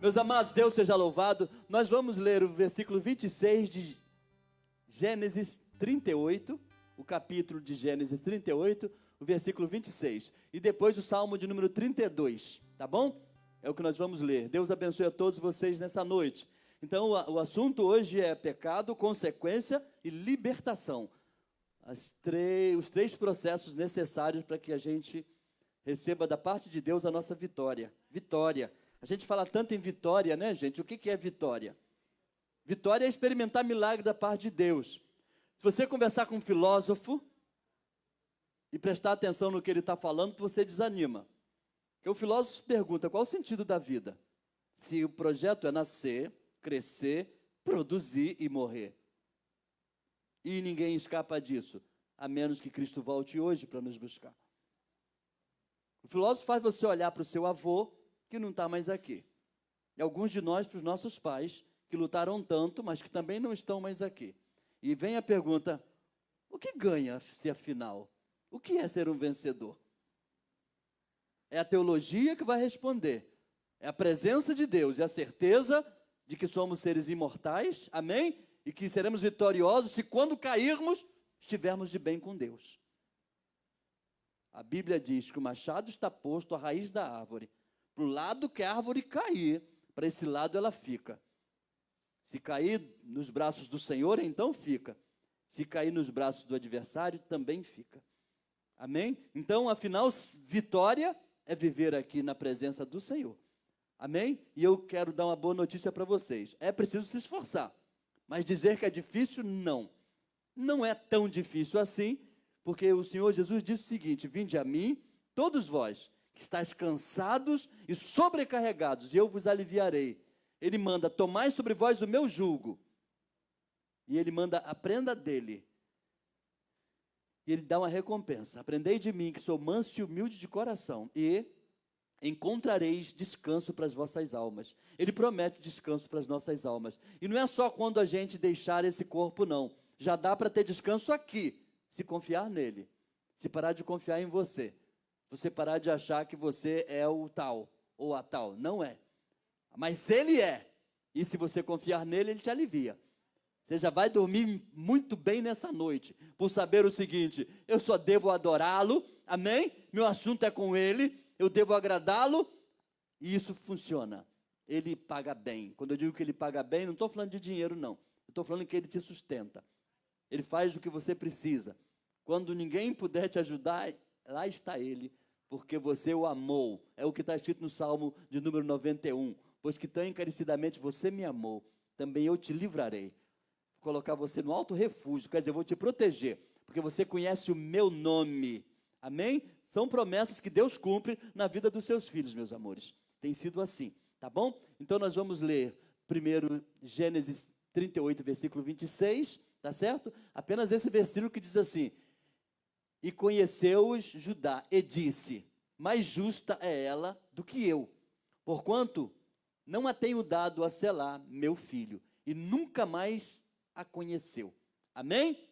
Meus amados, Deus seja louvado. Nós vamos ler o versículo 26 de Gênesis 38, o capítulo de Gênesis 38, o versículo 26. E depois o Salmo de número 32, tá bom? É o que nós vamos ler. Deus abençoe a todos vocês nessa noite. Então, o assunto hoje é pecado, consequência e libertação. Os três processos necessários para que a gente receba da parte de Deus a nossa vitória. Vitória. A gente fala tanto em vitória, né, gente? O que é vitória? Vitória é experimentar milagre da parte de Deus. Se você conversar com um filósofo e prestar atenção no que ele está falando, você desanima. Porque o filósofo pergunta, qual o sentido da vida? Se o projeto é nascer, crescer, produzir e morrer. E ninguém escapa disso, a menos que Cristo volte hoje para nos buscar. O filósofo faz você olhar para o seu avô, que não está mais aqui. E alguns de nós para os nossos pais, que lutaram tanto, mas que também não estão mais aqui. E vem a pergunta, o que ganha-se afinal? O que é ser um vencedor? É a teologia que vai responder. É a presença de Deus e a certeza de que somos seres imortais, amém? E que seremos vitoriosos se quando cairmos, estivermos de bem com Deus. A Bíblia diz que o machado está posto à raiz da árvore. Para o lado que a árvore cair, para esse lado ela fica. Se cair nos braços do Senhor, então fica. Se cair nos braços do adversário, também fica. Amém? Então, afinal, vitória é viver aqui na presença do Senhor. Amém? E eu quero dar uma boa notícia para vocês. É preciso se esforçar. Mas dizer que é difícil, não. Não é tão difícil assim, porque o Senhor Jesus disse o seguinte, vinde a mim, todos vós, que estáis cansados e sobrecarregados, e eu vos aliviarei. Ele manda, tomai sobre vós o meu jugo. E ele manda, aprenda dele. E ele dá uma recompensa. Aprendei de mim, que sou manso e humilde de coração, e encontrareis descanso para as vossas almas. Ele promete descanso para as nossas almas. E não é só quando a gente deixar esse corpo, não. Já dá para ter descanso aqui, se confiar nele. Se parar de confiar em você. Você parar de achar que você é o tal, ou a tal. Não é. Mas ele é. E se você confiar nele, ele te alivia. Você já vai dormir muito bem nessa noite, por saber o seguinte, eu só devo adorá-lo, amém? Meu assunto é com ele, eu devo agradá-lo, e isso funciona. Ele paga bem. Quando eu digo que ele paga bem, não estou falando de dinheiro, não. Eu estou falando que ele te sustenta. Ele faz o que você precisa. Quando ninguém puder te ajudar, lá está ele, porque você o amou. É o que está escrito no Salmo de número 91. Pois que tão encarecidamente você me amou, também eu te livrarei. Vou colocar você no alto refúgio, quer dizer, eu vou te proteger, porque você conhece o meu nome. Amém? São promessas que Deus cumpre na vida dos seus filhos, meus amores. Tem sido assim, tá bom? Então nós vamos ler primeiro Gênesis 38, versículo 26, tá certo? Apenas esse versículo que diz assim, e conheceu-os Judá, e disse, mais justa é ela do que eu, porquanto não a tenho dado a Selá, meu filho, e nunca mais a conheceu. Amém?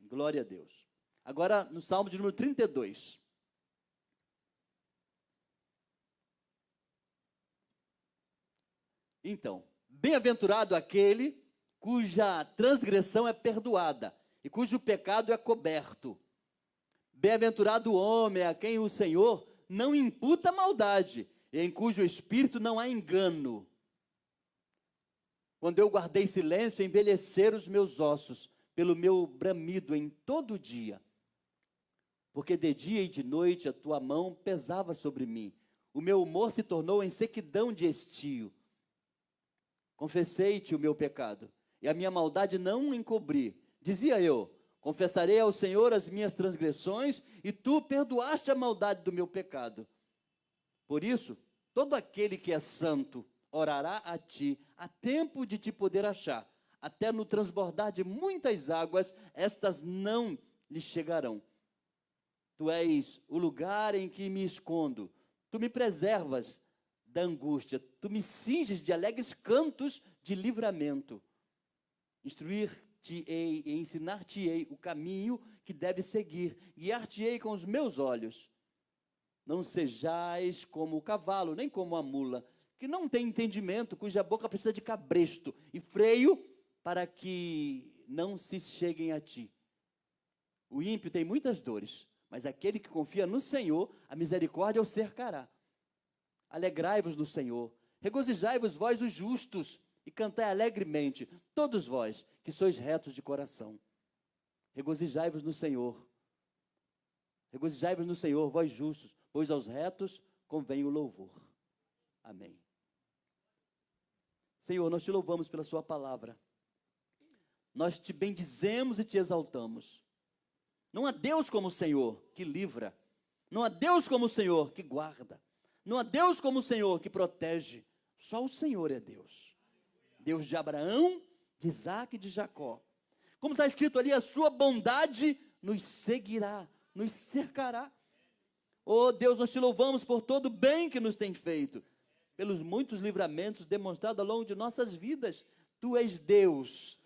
Glória a Deus. Agora, no Salmo de número 32. Então, bem-aventurado aquele cuja transgressão é perdoada e cujo pecado é coberto. Bem-aventurado o homem a quem o Senhor não imputa maldade e em cujo espírito não há engano. Quando eu guardei silêncio, envelheceram os meus ossos pelo meu bramido em todo dia. Porque de dia e de noite a tua mão pesava sobre mim. O meu humor se tornou em sequidão de estio. Confessei-te o meu pecado, e a minha maldade não encobri. Dizia eu, confessarei ao Senhor as minhas transgressões, e tu perdoaste a maldade do meu pecado. Por isso, todo aquele que é santo orará a ti, a tempo de te poder achar. Até no transbordar de muitas águas, estas não lhe chegarão. Tu és o lugar em que me escondo. Tu me preservas da angústia. Tu me cinges de alegres cantos de livramento. Instruir-te-ei e ensinar-te-ei o caminho que deve seguir. Guiar-te-ei com os meus olhos. Não sejais como o cavalo, nem como a mula, que não tem entendimento, cuja boca precisa de cabresto e freio para que não se cheguem a ti. O ímpio tem muitas dores, mas aquele que confia no Senhor, a misericórdia o cercará. Alegrai-vos no Senhor, regozijai-vos vós os justos, e cantai alegremente, todos vós que sois retos de coração. Regozijai-vos no Senhor, regozijai-vos no Senhor, vós justos, pois aos retos convém o louvor. Amém. Senhor, nós te louvamos pela sua palavra. Nós te bendizemos e te exaltamos. Não há Deus como o Senhor que livra. Não há Deus como o Senhor que guarda. Não há Deus como o Senhor que protege. Só o Senhor é Deus. Deus de Abraão, de Isaque e de Jacó. Como está escrito ali, a sua bondade nos seguirá, nos cercará. Oh Deus, nós te louvamos por todo o bem que nos tem feito, pelos muitos livramentos demonstrados ao longo de nossas vidas. Tu és Deus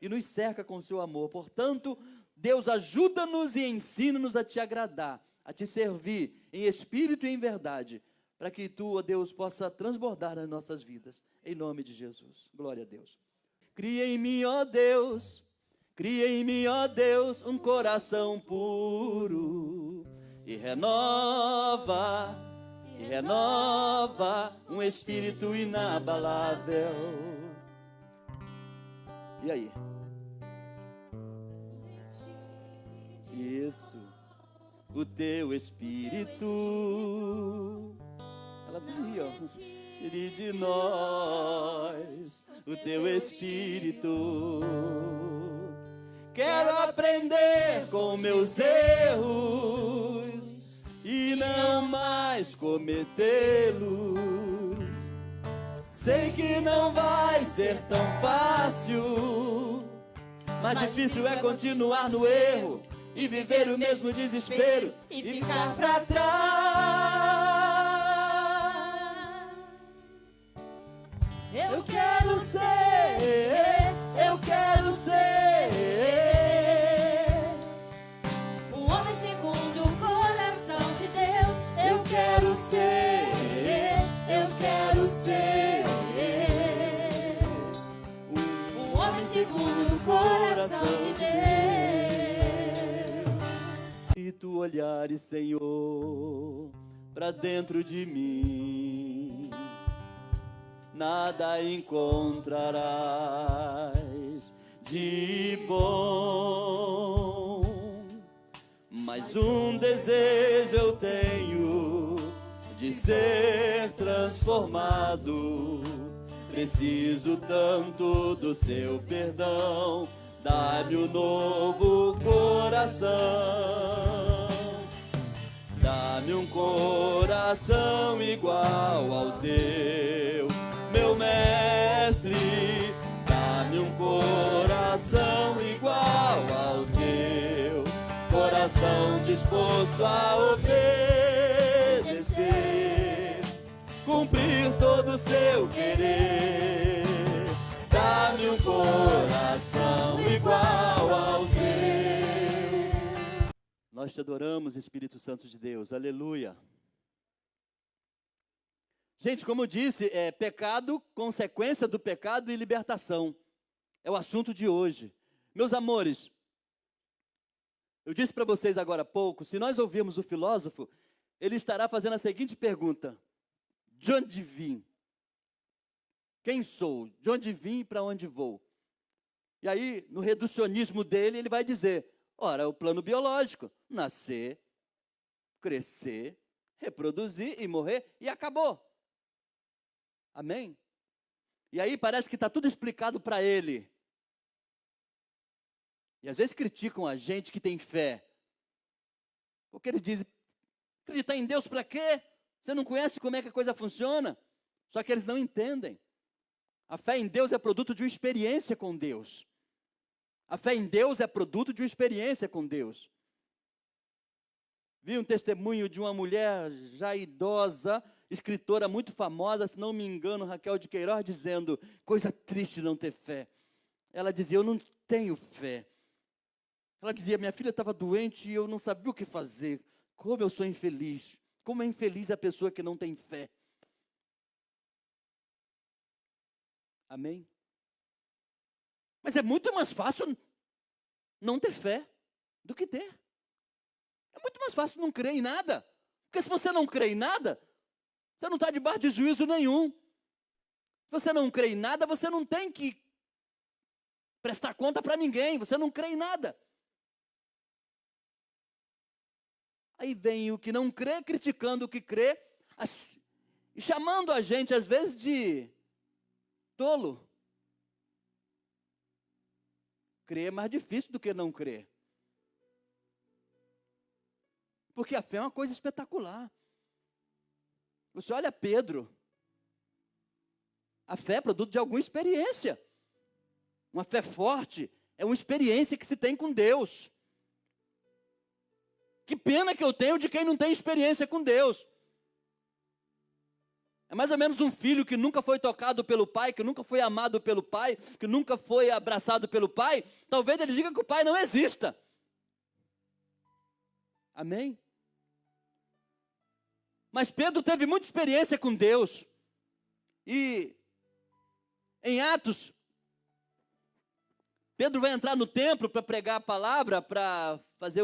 e nos cerca com o seu amor. Portanto, Deus, ajuda-nos e ensina-nos a te agradar, a te servir em espírito e em verdade, para que tu, ó Deus, possa transbordar nas nossas vidas. Em nome de Jesus. Glória a Deus. Cria em mim, ó Deus, cria em mim, ó Deus, um coração puro e renova um espírito inabalável. E aí? Isso, o teu espírito, ela dizia, tire de nós o teu espírito. Quero aprender com meus erros e não mais cometê-los. Sei que não vai ser tão fácil, mas difícil é continuar no erro e viver o mesmo desespero e ficar pra trás. Eu quero ser um homem segundo o coração de Deus. Eu quero ser Um homem segundo o coração de Deus. Se tu olhares, Senhor, pra dentro de mim, nada encontrarás de bom. Mas um desejo eu tenho de ser transformado. Preciso tanto do seu perdão. Dá-me um novo coração. Dá-me um coração igual ao teu, meu mestre. Dá-me um coração igual ao teu, coração disposto a obedecer, cumprir todo o seu querer. Dá-me um coração igual ao teu. Nós te adoramos, Espírito Santo de Deus, aleluia. Gente, como eu disse, pecado, consequência do pecado e libertação. É o assunto de hoje. Meus amores, eu disse para vocês agora há pouco, se nós ouvirmos o filósofo, ele estará fazendo a seguinte pergunta: de onde vim? Quem sou? De onde vim e para onde vou? E aí, no reducionismo dele, ele vai dizer, ora, o plano biológico, nascer, crescer, reproduzir e morrer, e acabou. Amém? E aí parece que está tudo explicado para ele. E às vezes criticam a gente que tem fé. Porque eles dizem, acreditar em Deus para quê? Você não conhece como é que a coisa funciona? Só que eles não entendem. A fé em Deus é produto de uma experiência com Deus. A fé em Deus é produto de uma experiência com Deus. Vi um testemunho de uma mulher já idosa, escritora muito famosa, se não me engano, Raquel de Queiroz, dizendo, coisa triste não ter fé. Ela dizia, eu não tenho fé. Ela dizia, minha filha estava doente e eu não sabia o que fazer. Como eu sou infeliz. Como é infeliz a pessoa que não tem fé. Amém? Mas é muito mais fácil não ter fé do que ter. É muito mais fácil não crer em nada. Porque se você não crê em nada, você não está debaixo de juízo nenhum. Se você não crê em nada, você não tem que prestar conta para ninguém. Você não crê em nada. Aí vem o que não crê, criticando o que crê, e chamando a gente, às vezes, de tolo. Crer é mais difícil do que não crer. Porque a fé é uma coisa espetacular. Você olha Pedro. A fé é produto de alguma experiência. Uma fé forte é uma experiência que se tem com Deus. Que pena que eu tenho de quem não tem experiência com Deus. É mais ou menos um filho que nunca foi tocado pelo pai, que nunca foi amado pelo pai, que nunca foi abraçado pelo pai. Talvez ele diga que o pai não exista. Amém? Mas Pedro teve muita experiência com Deus. E em Atos, Pedro vai entrar no templo para pregar a palavra, para fazer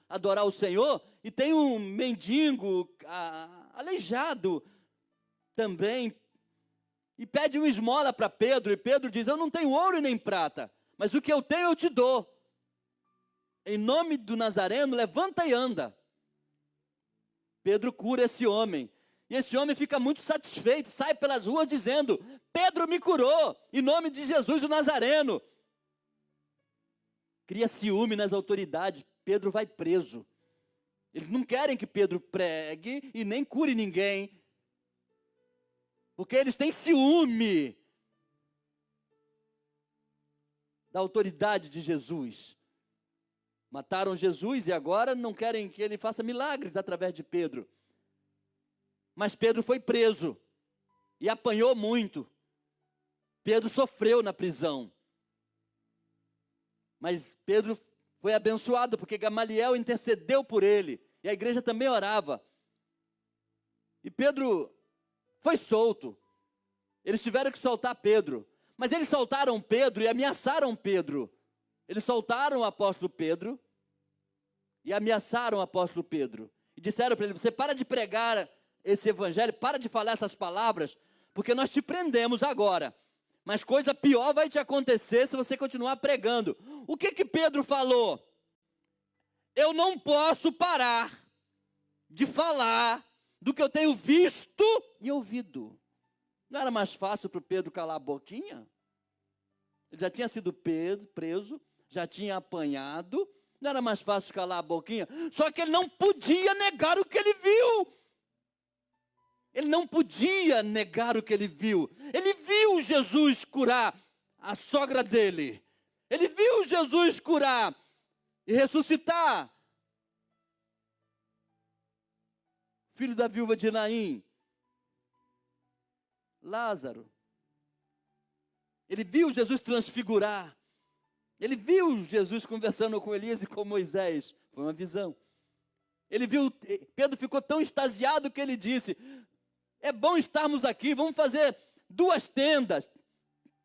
adorar o Senhor. E tem um mendigo aleijado também. E pede uma esmola para Pedro. E Pedro diz, eu não tenho ouro e nem prata, mas o que eu tenho eu te dou. Em nome do Nazareno, levanta e anda. Pedro cura esse homem. E esse homem fica muito satisfeito, sai pelas ruas dizendo, Pedro me curou, em nome de Jesus o Nazareno. Cria ciúme nas autoridades, Pedro vai preso. Eles não querem que Pedro pregue e nem cure ninguém, porque eles têm ciúme da autoridade de Jesus. Mataram Jesus e agora não querem que ele faça milagres através de Pedro. Mas Pedro foi preso e apanhou muito. Pedro sofreu na prisão. Mas Pedro foi abençoado porque Gamaliel intercedeu por ele. E a igreja também orava. E Pedro foi solto. Eles tiveram que soltar Pedro. Mas eles soltaram Pedro e ameaçaram Pedro. Eles soltaram o apóstolo Pedro e ameaçaram o apóstolo Pedro. E disseram para ele, você para de pregar esse evangelho, para de falar essas palavras, porque nós te prendemos agora. Mas coisa pior vai te acontecer se você continuar pregando. O que Pedro falou? Eu não posso parar de falar do que eu tenho visto e ouvido. Não era mais fácil para o Pedro calar a boquinha? Ele já tinha sido preso, já tinha apanhado, não era mais fácil calar a boquinha? Só que ele não podia negar o que ele viu. Ele não podia negar o que ele viu. Ele viu Jesus curar a sogra dele. Ele viu Jesus curar e ressuscitar filho da viúva de Naim, Lázaro. Ele viu Jesus transfigurar. Ele viu Jesus conversando com Elias e com Moisés. Foi uma visão. Ele viu, Pedro ficou tão extasiado que ele disse, é bom estarmos aqui, vamos fazer 2 tendas,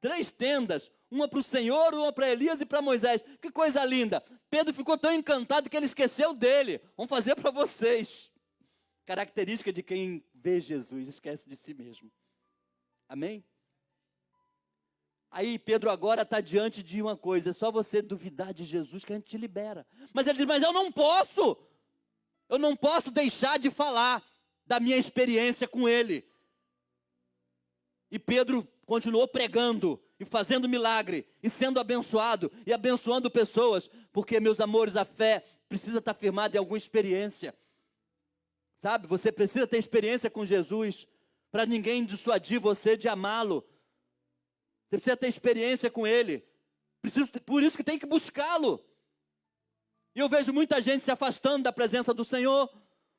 3 tendas, uma para o Senhor, uma para Elias e para Moisés. Que coisa linda. Pedro ficou tão encantado que ele esqueceu dele. Vamos fazer para vocês. Característica de quem vê Jesus, esquece de si mesmo. Amém? Aí Pedro agora está diante de uma coisa, é só você duvidar de Jesus que a gente te libera. Mas ele diz, mas eu não posso deixar de falar da minha experiência com ele. E Pedro continuou pregando e fazendo milagre e sendo abençoado e abençoando pessoas, porque, meus amores, a fé precisa estar firmada em alguma experiência. Sabe, você precisa ter experiência com Jesus para ninguém dissuadir você de amá-lo. Você precisa ter experiência com ele. Por isso que tem que buscá-lo. E eu vejo muita gente se afastando da presença do Senhor.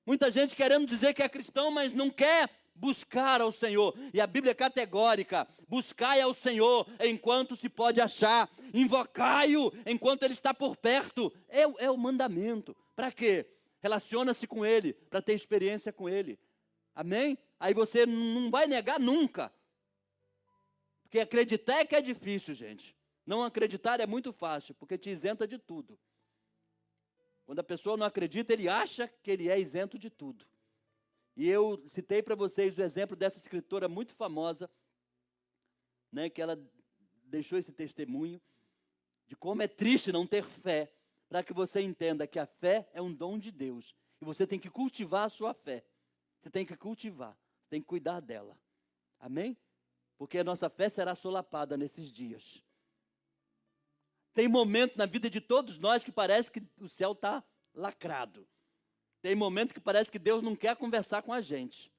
Muita gente querendo dizer que é cristão, mas não quer buscar ao Senhor. E a Bíblia é categórica. Buscai ao Senhor enquanto se pode achar. Invocai-o enquanto Ele está por perto. É o mandamento. Para quê? Relaciona-se com Ele, para ter experiência com Ele. Amém? Aí você não vai negar nunca. Porque acreditar é que é difícil, gente. Não acreditar é muito fácil, porque te isenta de tudo. Quando a pessoa não acredita, ele acha que ele é isento de tudo. E eu citei para vocês o exemplo dessa escritora muito famosa, né, que ela deixou esse testemunho de como é triste não ter fé, para que você entenda que a fé é um dom de Deus. E você tem que cultivar a sua fé. Você tem que cultivar, tem que cuidar dela. Amém? Porque a nossa fé será solapada nesses dias. Tem momento na vida de todos nós que parece que o céu está lacrado. Tem momento que parece que Deus não quer conversar com a gente.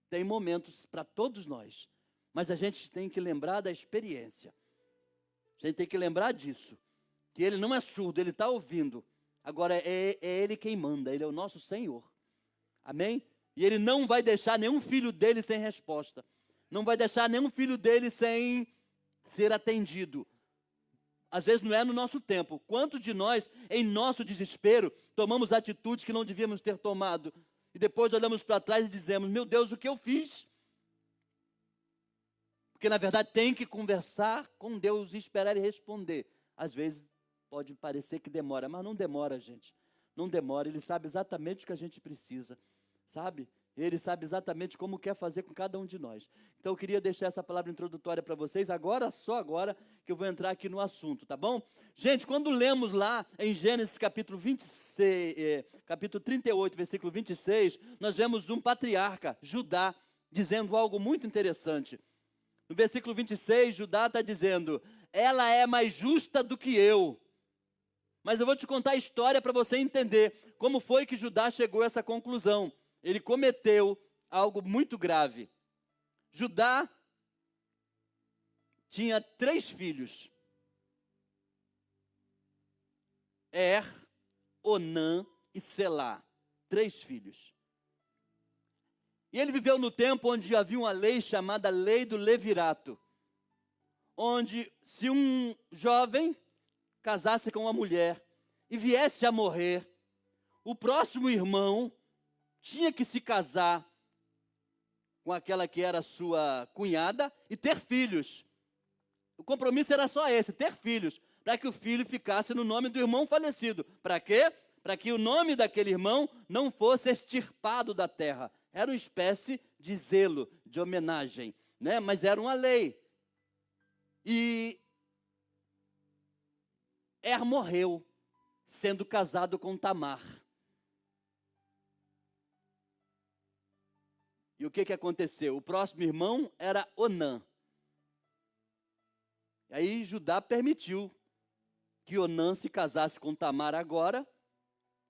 Tem momentos para todos nós. Mas a gente tem que lembrar da experiência. A gente tem que lembrar disso. Que Ele não é surdo, Ele está ouvindo. Agora é Ele quem manda, Ele é o nosso Senhor. Amém? E Ele não vai deixar nenhum filho dele sem resposta. Não vai deixar nenhum filho dele sem ser atendido. Às vezes não é no nosso tempo. Quantos de nós, em nosso desespero, tomamos atitudes que não devíamos ter tomado? E depois olhamos para trás e dizemos, meu Deus, o que eu fiz? Porque na verdade tem que conversar com Deus e esperar Ele responder. Às vezes pode parecer que demora, mas não demora, gente. Não demora, Ele sabe exatamente o que a gente precisa. Sabe? Ele sabe exatamente como quer fazer com cada um de nós. Então eu queria deixar essa palavra introdutória para vocês, só agora que eu vou entrar aqui no assunto, tá bom? Gente, quando lemos lá em Gênesis capítulo 38, versículo 26, nós vemos um patriarca, Judá, dizendo algo muito interessante. No versículo 26, Judá está dizendo, ela é mais justa do que eu. Mas eu vou te contar a história para você entender como foi que Judá chegou a essa conclusão. Ele cometeu algo muito grave. Judá tinha 3 filhos. Onã e Selá. 3 filhos. E ele viveu no tempo onde havia uma lei chamada Lei do Levirato. Onde se um jovem casasse com uma mulher e viesse a morrer, o próximo irmão tinha que se casar com aquela que era sua cunhada e ter filhos. O compromisso era só esse, ter filhos, para que o filho ficasse no nome do irmão falecido. Para quê? Para que o nome daquele irmão não fosse extirpado da terra. Era uma espécie de zelo, de homenagem, né? Mas era uma lei. E morreu sendo casado com Tamar. E o que aconteceu? O próximo irmão era Onã. E aí Judá permitiu que Onã se casasse com Tamar agora,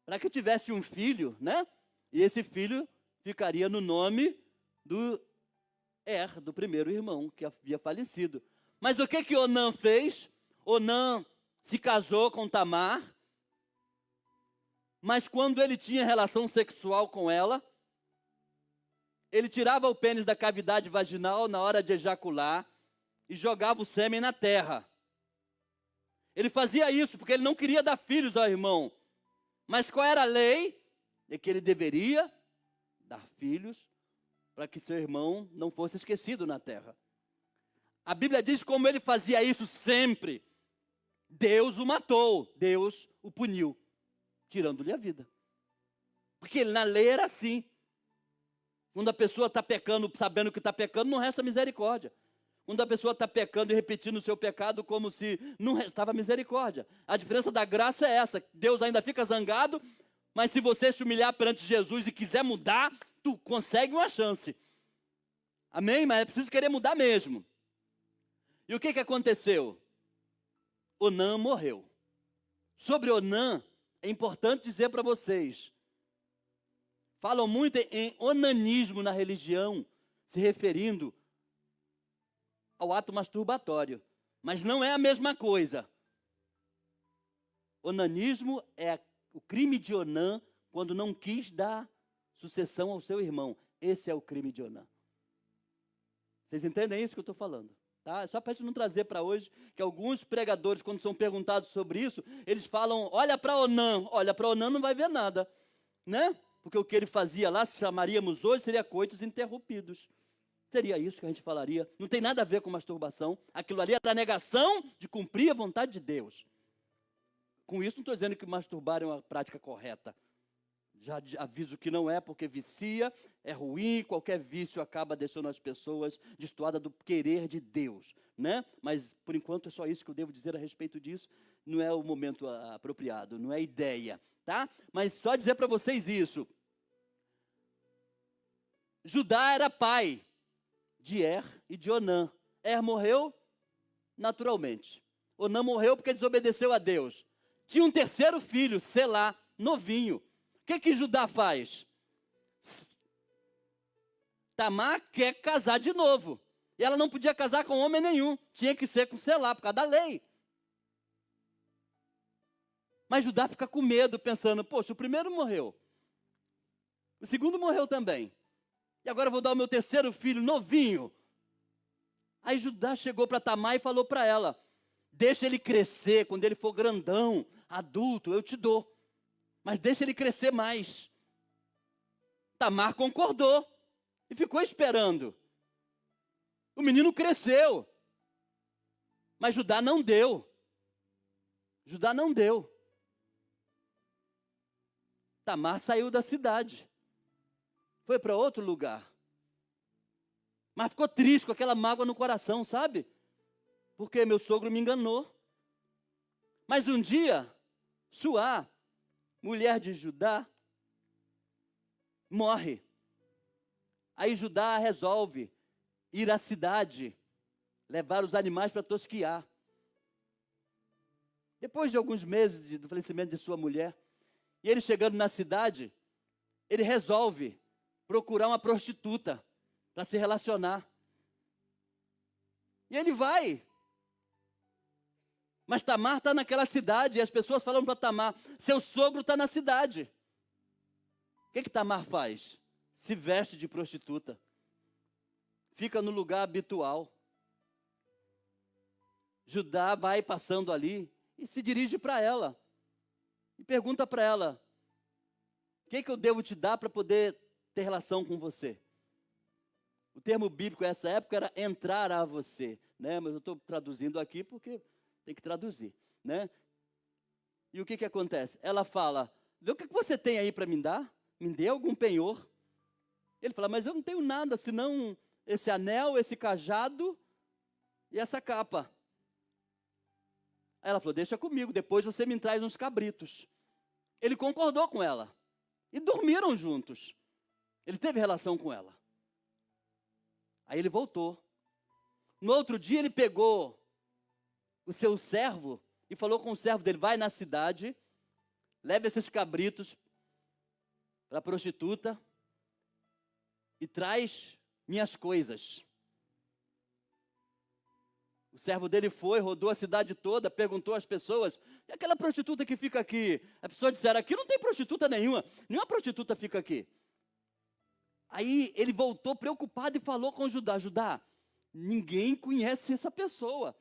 para que tivesse um filho, né? E esse filho ficaria no nome do do primeiro irmão que havia falecido. Mas o que Onã fez? Onã se casou com Tamar, mas quando ele tinha relação sexual com ela, ele tirava o pênis da cavidade vaginal na hora de ejacular e jogava o sêmen na terra. Ele fazia isso porque ele não queria dar filhos ao irmão. Mas qual era a lei? É que ele deveria dar filhos para que seu irmão não fosse esquecido na terra. A Bíblia diz como ele fazia isso sempre. Deus o matou, Deus o puniu, tirando-lhe a vida. Porque na lei era assim. Quando a pessoa está pecando, sabendo que está pecando, não resta misericórdia. Quando a pessoa está pecando e repetindo o seu pecado como se não restava misericórdia. A diferença da graça é essa. Deus ainda fica zangado, mas se você se humilhar perante Jesus e quiser mudar, tu consegue uma chance. Amém? Mas é preciso querer mudar mesmo. E o que aconteceu? Onã morreu. Sobre Onã, é importante dizer para vocês, falam muito em onanismo na religião, se referindo ao ato masturbatório. Mas não é a mesma coisa. Onanismo é o crime de Onã quando não quis dar sucessão ao seu irmão. Esse é o crime de Onã. Vocês entendem isso que eu estou falando? Tá? Só para a gente não trazer para hoje, que alguns pregadores, quando são perguntados sobre isso, eles falam, olha para Onã não vai ver nada, né? Porque o que ele fazia lá, se chamaríamos hoje, seria coitos interrompidos. Seria isso que a gente falaria. Não tem nada a ver com masturbação. Aquilo ali era a negação de cumprir a vontade de Deus. Com isso, não estou dizendo que masturbar é uma prática correta. Já aviso que não é, porque vicia, é ruim, qualquer vício acaba deixando as pessoas destoadas do querer de Deus, né? Mas, por enquanto, é só isso que eu devo dizer a respeito disso. Não é o momento apropriado, não é ideia, tá? Mas só dizer para vocês isso. Judá era pai de Er e de Onã. Er morreu naturalmente. Onã morreu porque desobedeceu a Deus. Tinha um terceiro filho, Selá, novinho. O que Judá faz? Tamar quer casar de novo. E ela não podia casar com homem nenhum. Tinha que ser com Selá, por causa da lei. Mas Judá fica com medo, pensando, poxa, o primeiro morreu. O segundo morreu também. E agora eu vou dar o meu terceiro filho, novinho. Aí Judá chegou para Tamar e falou para ela, deixa ele crescer, quando ele for grandão, adulto, eu te dou. Mas deixa ele crescer mais. Tamar concordou e ficou esperando. O menino cresceu, mas Judá não deu. Judá não deu. Tamar saiu da cidade. Foi para outro lugar. Mas ficou triste, com aquela mágoa no coração, sabe? Porque meu sogro me enganou. Mas um dia, Suá, mulher de Judá, morre. Aí Judá resolve ir à cidade, levar os animais para tosquiar. Depois de alguns meses do falecimento de sua mulher, e ele chegando na cidade, ele resolve procurar uma prostituta para se relacionar. E ele vai. Mas Tamar está naquela cidade, e as pessoas falam para Tamar, seu sogro está na cidade. O que Tamar faz? Se veste de prostituta. Fica no lugar habitual. Judá vai passando ali e se dirige para ela. E pergunta para ela, o que eu devo te dar para poder ter relação com você? O termo bíblico nessa época era entrar a você, né? Mas eu estou traduzindo aqui porque tem que traduzir, né? E o que acontece? Ela fala, vê o que você tem aí para me dar? Me dê algum penhor. Ele fala, mas eu não tenho nada, senão esse anel, esse cajado e essa capa. Aí ela falou, deixa comigo, depois você me traz uns cabritos. Ele concordou com ela. E dormiram juntos. Ele teve relação com ela. Aí ele voltou. No outro dia ele pegou o seu servo e falou com o servo dele, vai na cidade, leva esses cabritos para a prostituta e traz minhas coisas. O servo dele foi, rodou a cidade toda, perguntou às pessoas, e aquela prostituta que fica aqui? As pessoas disseram, aqui não tem prostituta nenhuma prostituta fica aqui. Aí ele voltou preocupado e falou com Judá, Judá, ninguém conhece essa pessoa.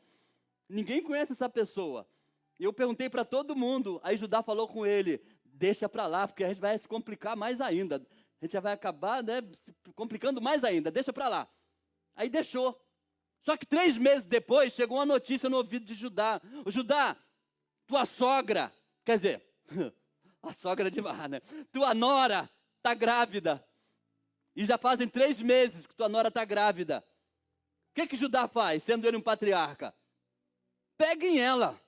Ninguém conhece essa pessoa. Eu perguntei para todo mundo, aí Judá falou com ele, deixa para lá, porque a gente vai se complicar mais ainda. A gente já vai acabar, né, se complicando mais ainda, deixa para lá. Aí deixou. Só que 3 meses depois, chegou uma notícia no ouvido de Judá. O Judá, tua sogra, quer dizer, a sogra de Mar, né? Tua nora está grávida. E já fazem 3 meses que tua nora está grávida. O que Judá faz, sendo ele um patriarca? Peguem ela,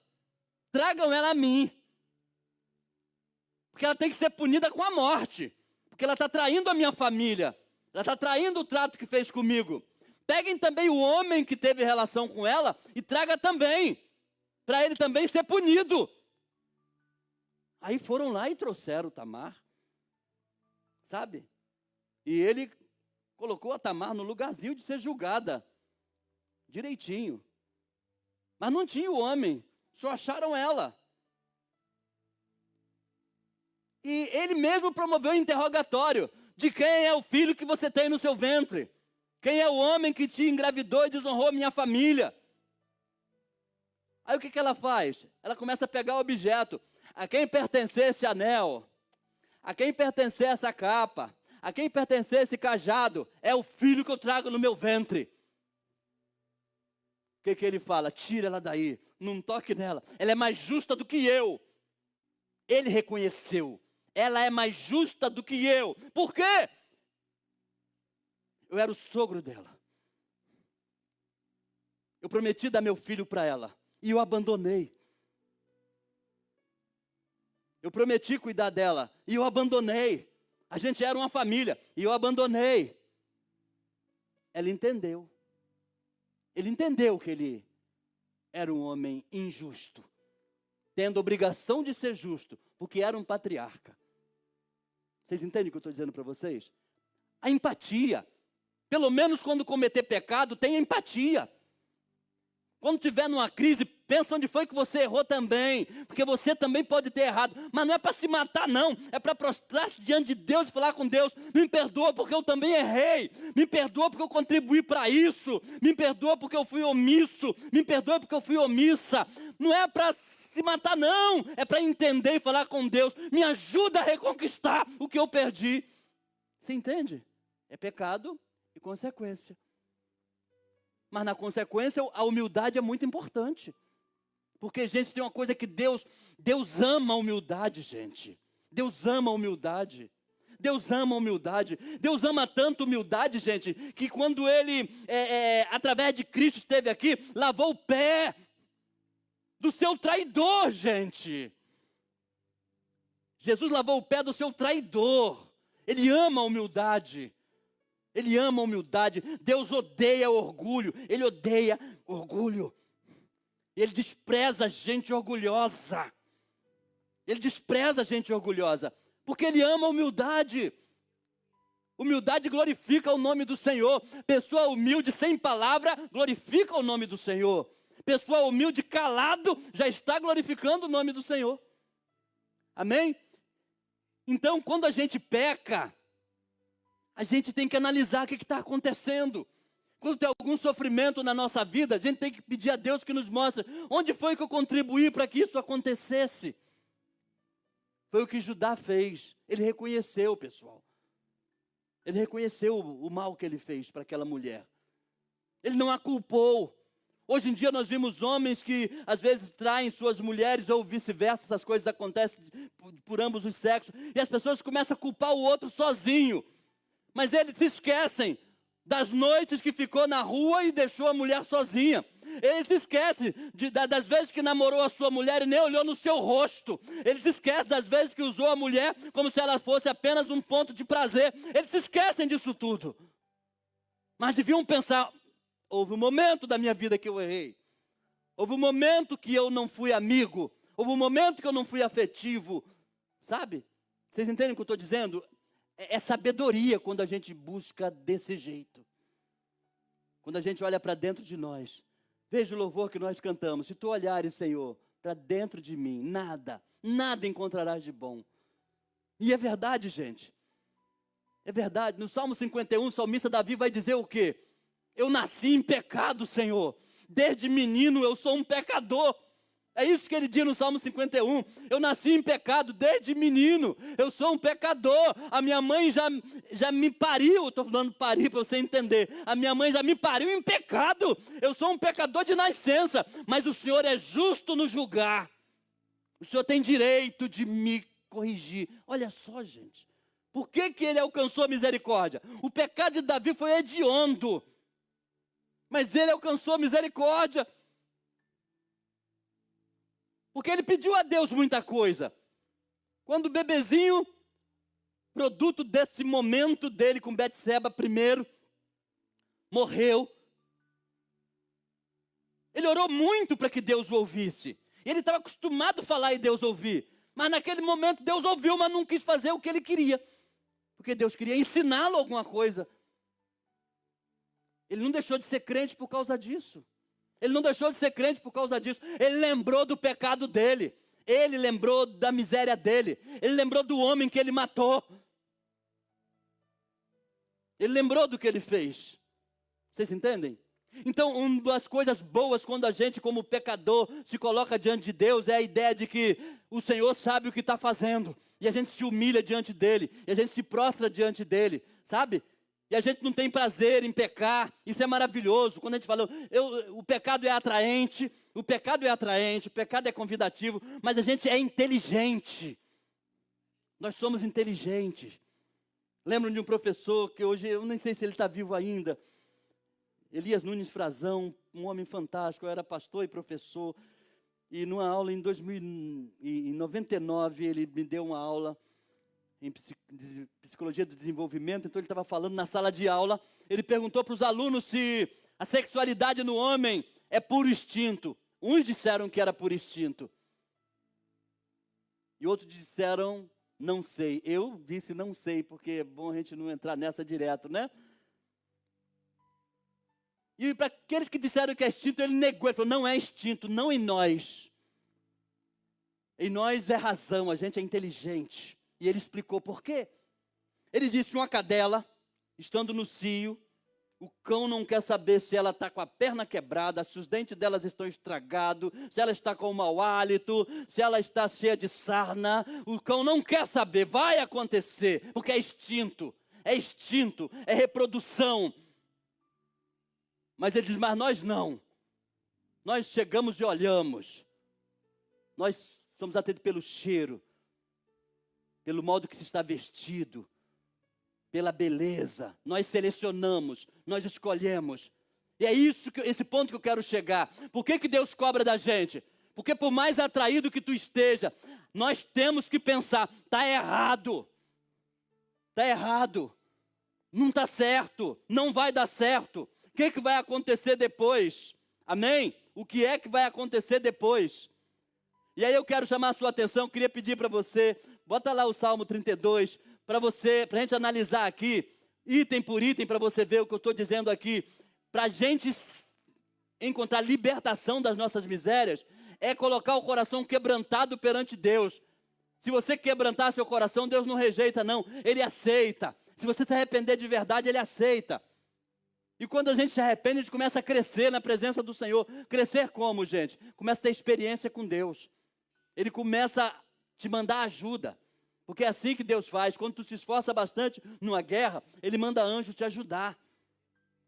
tragam ela a mim. Porque ela tem que ser punida com a morte. Porque ela está traindo a minha família. Ela está traindo o trato que fez comigo. Peguem também o homem que teve relação com ela e traga também, para ele também ser punido. Aí foram lá e trouxeram Tamar, sabe? E ele colocou a Tamar no lugarzinho de ser julgada, direitinho. Mas não tinha o homem, só acharam ela. E ele mesmo promoveu um interrogatório de quem é o filho que você tem no seu ventre. Quem é o homem que te engravidou e desonrou minha família? Aí o que ela faz? Ela começa a pegar o objeto. A quem pertencer esse anel? A quem pertencer essa capa? a quem pertence esse cajado? É o filho que eu trago no meu ventre. O que ele fala? Tira ela daí, não toque nela. Ela é mais justa do que eu. Ele reconheceu. Ela é mais justa do que eu. Por quê? Eu era o sogro dela. Eu prometi dar meu filho para ela. E eu abandonei. Eu prometi cuidar dela. E eu abandonei. A gente era uma família. E eu abandonei. Ela entendeu. Ele entendeu que ele era um homem injusto, tendo obrigação de ser justo, porque era um patriarca. Vocês entendem o que eu estou dizendo para vocês? A empatia. Pelo menos quando cometer pecado, tenha empatia. Quando tiver numa crise, pensa onde foi que você errou também, porque você também pode ter errado. Mas não é para se matar, não. É para prostrar-se diante de Deus e falar com Deus: me perdoa porque eu também errei. Me perdoa porque eu contribuí para isso. Me perdoa porque eu fui omisso. Me perdoa porque eu fui omissa. Não é para se matar, não. É para entender e falar com Deus: me ajuda a reconquistar o que eu perdi. Você entende? É pecado e consequência. Mas na consequência, a humildade é muito importante. Porque, gente, tem uma coisa que Deus ama a humildade, gente. Deus ama a humildade. Deus ama a humildade. Deus ama tanto a humildade, gente, que quando Ele, através de Cristo, esteve aqui, lavou o pé do seu traidor, gente. Jesus lavou o pé do seu traidor. Ele ama a humildade. Ele ama a humildade. Deus odeia orgulho. Ele odeia orgulho. Ele despreza a gente orgulhosa. Ele despreza a gente orgulhosa. Porque Ele ama a humildade. Humildade glorifica o nome do Senhor. Pessoa humilde sem palavra glorifica o nome do Senhor. Pessoa humilde calado já está glorificando o nome do Senhor. Amém? Então, quando a gente peca, a gente tem que analisar o que está acontecendo. Quando tem algum sofrimento na nossa vida, a gente tem que pedir a Deus que nos mostre onde foi que eu contribuí para que isso acontecesse. Foi o que Judá fez. Ele reconheceu, pessoal. Ele reconheceu o mal que ele fez para aquela mulher. Ele não a culpou. Hoje em dia nós vimos homens que às vezes traem suas mulheres ou vice-versa. Essas coisas acontecem por ambos os sexos. E as pessoas começam a culpar o outro sozinho. Mas eles se esquecem das noites que ficou na rua e deixou a mulher sozinha. Ele se esquece das vezes que namorou a sua mulher e nem olhou no seu rosto. Ele se esquece das vezes que usou a mulher como se ela fosse apenas um ponto de prazer. Eles se esquecem disso tudo. Mas deviam pensar: houve um momento da minha vida que eu errei. Houve um momento que eu não fui amigo. Houve um momento que eu não fui afetivo. Sabe? Vocês entendem o que eu estou dizendo? É sabedoria quando a gente busca desse jeito. Quando a gente olha para dentro de nós. Veja o louvor que nós cantamos. Se tu olhares, Senhor, para dentro de mim, nada encontrarás de bom. E é verdade, gente. É verdade. No Salmo 51, o salmista Davi vai dizer o quê? Eu nasci em pecado, Senhor. Desde menino eu sou um pecador. É isso que ele diz no Salmo 51. Eu nasci em pecado desde menino. Eu sou um pecador. A minha mãe já me pariu. Estou falando parir para você entender. A minha mãe já me pariu em pecado. Eu sou um pecador de nascença. Mas o Senhor é justo no julgar. O Senhor tem direito de me corrigir. Olha só, gente. Por que ele alcançou a misericórdia? O pecado de Davi foi hediondo. Mas ele alcançou a misericórdia. Porque ele pediu a Deus muita coisa. Quando o bebezinho, produto desse momento dele com Betseba primeiro, morreu, ele orou muito para que Deus o ouvisse. Ele estava acostumado a falar e Deus ouvir. Mas naquele momento Deus ouviu, mas não quis fazer o que ele queria. Porque Deus queria ensiná-lo alguma coisa. Ele não deixou de ser crente por causa disso. Ele não deixou de ser crente por causa disso. Ele lembrou do pecado dele. Ele lembrou da miséria dele. Ele lembrou do homem que ele matou. Ele lembrou do que ele fez. Vocês entendem? Então, uma das coisas boas quando a gente, como pecador, se coloca diante de Deus é a ideia de que o Senhor sabe o que está fazendo. e a gente se humilha diante dele, e a gente se prostra diante dele, sabe? E a gente não tem prazer em pecar, isso é maravilhoso. Quando a gente fala, o pecado é atraente, o pecado é convidativo, mas a gente é inteligente. Nós somos inteligentes. Lembro de um professor que hoje, eu nem sei se ele está vivo ainda, Elias Nunes Frazão, um homem fantástico, eu era pastor e professor, e numa aula em 1999, ele me deu uma aula em psicologia do desenvolvimento, então ele estava falando na sala de aula, ele perguntou para os alunos se a sexualidade no homem é puro instinto. Uns disseram que era por instinto, e outros disseram, não sei. Eu disse não sei, porque é bom a gente não entrar nessa direto, né? E para aqueles que disseram que é instinto, ele negou, ele falou, não é instinto, não em nós. Em nós é razão, a gente é inteligente. E ele explicou por quê. Ele disse, uma cadela, estando no cio, o cão não quer saber se ela está com a perna quebrada, se os dentes delas estão estragados, se ela está com mau hálito, se ela está cheia de sarna. O cão não quer saber, vai acontecer, porque é instinto, é reprodução. Mas ele diz, mas nós não. Nós chegamos e olhamos. Nós somos atendidos pelo cheiro, pelo modo que se está vestido, pela beleza. Nós selecionamos, nós escolhemos. E é esse ponto que eu quero chegar. Por que Deus cobra da gente? Porque por mais atraído que tu esteja, nós temos que pensar, está errado. Está errado. Não está certo. Não vai dar certo. O que vai acontecer depois? Amém? O que é que vai acontecer depois? E aí eu quero chamar a sua atenção, queria pedir para você, bota lá o Salmo 32, para a gente analisar aqui, item por item, para você ver o que eu estou dizendo aqui. Para a gente encontrar libertação das nossas misérias, é colocar o coração quebrantado perante Deus. Se você quebrantar seu coração, Deus não rejeita não, Ele aceita. Se você se arrepender de verdade, Ele aceita. E quando a gente se arrepende, a gente começa a crescer na presença do Senhor. Crescer como, gente? Começa a ter experiência com Deus. Ele começa a te mandar ajuda. Porque é assim que Deus faz. Quando tu se esforça bastante numa guerra, Ele manda anjo te ajudar.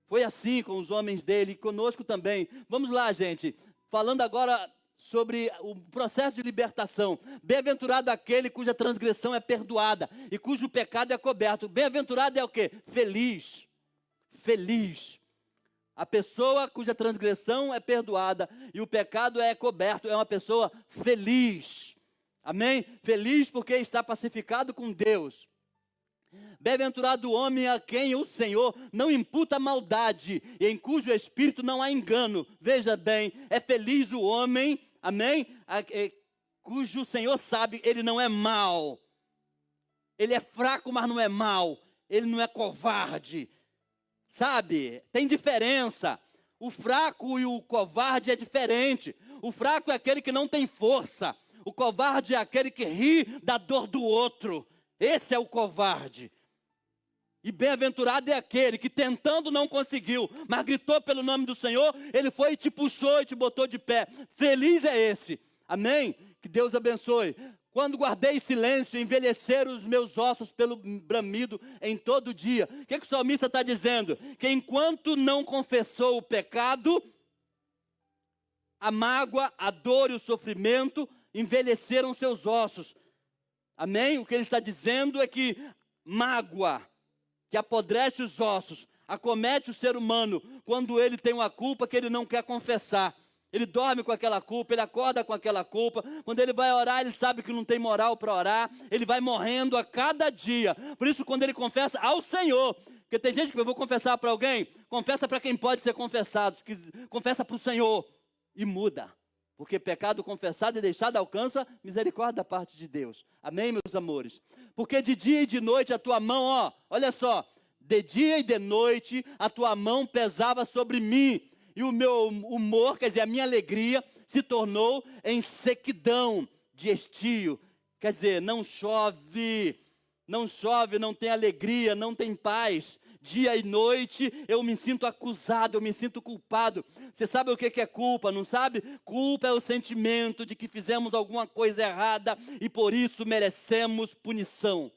Foi assim com os homens dele, conosco também. Vamos lá, gente. Falando agora sobre o processo de libertação. Bem-aventurado aquele cuja transgressão é perdoada e cujo pecado é coberto. Bem-aventurado é o quê? Feliz. Feliz. A pessoa cuja transgressão é perdoada e o pecado é coberto é uma pessoa feliz. Amém? Feliz porque está pacificado com Deus. Bem-aventurado o homem a quem o Senhor não imputa maldade e em cujo espírito não há engano. Veja bem, é feliz o homem, amém? Cujo Senhor sabe, ele não é mau. Ele é fraco, mas não é mau. Ele não é covarde. Sabe, tem diferença. O fraco e o covarde é diferente. O fraco é aquele que não tem força. O covarde é aquele que ri da dor do outro. Esse é o covarde. E bem-aventurado é aquele que tentando não conseguiu, mas gritou pelo nome do Senhor, Ele foi e te puxou e te botou de pé. Feliz é esse. Amém? Que Deus abençoe. Quando guardei silêncio, envelheceram os meus ossos pelo bramido em todo dia. O que o salmista está dizendo? Que enquanto não confessou o pecado, a mágoa, a dor e o sofrimento envelheceram seus ossos. Amém? O que ele está dizendo é que mágoa, que apodrece os ossos, acomete o ser humano quando ele tem uma culpa que ele não quer confessar. Ele dorme com aquela culpa, ele acorda com aquela culpa. Quando ele vai orar, ele sabe que não tem moral para orar. Ele vai morrendo a cada dia. Por isso, quando ele confessa ao Senhor, porque tem gente que eu vou confessar para alguém, confessa para quem pode ser confessado, confessa para o Senhor e muda. Porque pecado confessado e deixado alcança misericórdia da parte de Deus. Amém, meus amores? Porque de dia e de noite a tua mão, olha só, de dia e de noite a tua mão pesava sobre mim. E o meu humor, quer dizer, a minha alegria, se tornou em sequidão de estio. Quer dizer, não chove, não tem alegria, não tem paz. dia e noite, eu me sinto acusado, eu me sinto culpado. Você sabe o que é culpa, não sabe? Culpa é o sentimento de que fizemos alguma coisa errada e por isso merecemos punição.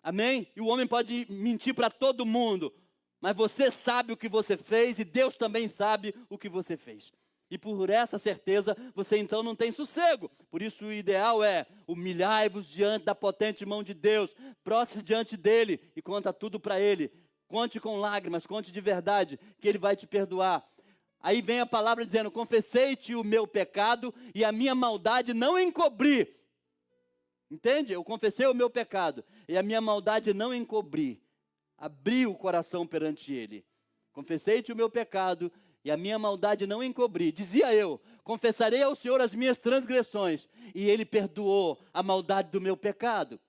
Amém? E o homem pode mentir para todo mundo, mas você sabe o que você fez e Deus também sabe o que você fez. E por essa certeza, você então não tem sossego. Por isso o ideal é humilhai-vos diante da potente mão de Deus, prostre diante dele e conta tudo para ele. Conte com lágrimas, conte de verdade, que ele vai te perdoar. Aí vem a palavra dizendo, confessei-te o meu pecado e a minha maldade não encobri. Entende? Eu confessei o meu pecado e a minha maldade não encobri. Abri o coração perante ele. Confessei-te o meu pecado e a minha maldade não encobri. Dizia eu, confessarei ao Senhor as minhas transgressões. E ele perdoou a maldade do meu pecado.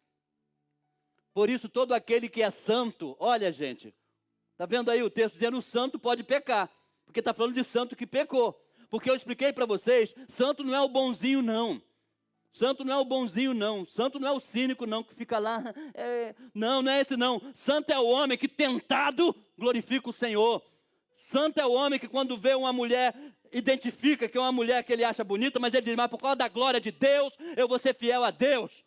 Por isso todo aquele que é santo, olha gente, está vendo aí o texto dizendo o santo pode pecar. Porque está falando de santo que pecou. Porque eu expliquei para vocês, santo não é o bonzinho não. Santo não é o bonzinho não, santo não é o cínico não, que fica lá, não é esse não. Santo é o homem que tentado glorifica o Senhor. Santo é o homem que quando vê uma mulher, identifica que é uma mulher que ele acha bonita, mas ele diz, mas por causa da glória de Deus, eu vou ser fiel a Deus.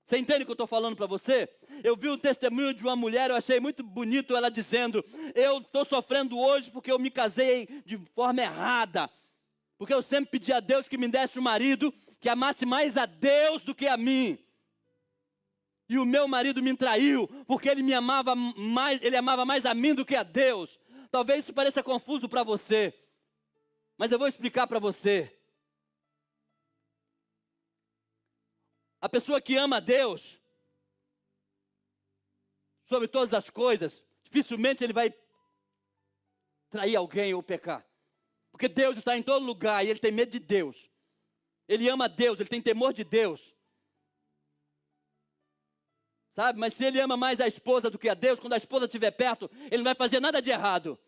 Você entende o que eu estou falando para você? Eu vi o testemunho de uma mulher, eu achei muito bonito ela dizendo, eu estou sofrendo hoje porque eu me casei de forma errada. Porque eu sempre pedi a Deus que me desse um marido que amasse mais a Deus do que a mim. E o meu marido me traiu, porque ele me amava mais, ele amava mais a mim do que a Deus. Talvez isso pareça confuso para você, mas eu vou explicar para você. A pessoa que ama a Deus, sobre todas as coisas, dificilmente ele vai trair alguém ou pecar. Porque Deus está em todo lugar e ele tem medo de Deus. Ele ama Deus, ele tem temor de Deus. Sabe, mas se ele ama mais a esposa do que a Deus, quando a esposa estiver perto, ele não vai fazer nada de errado.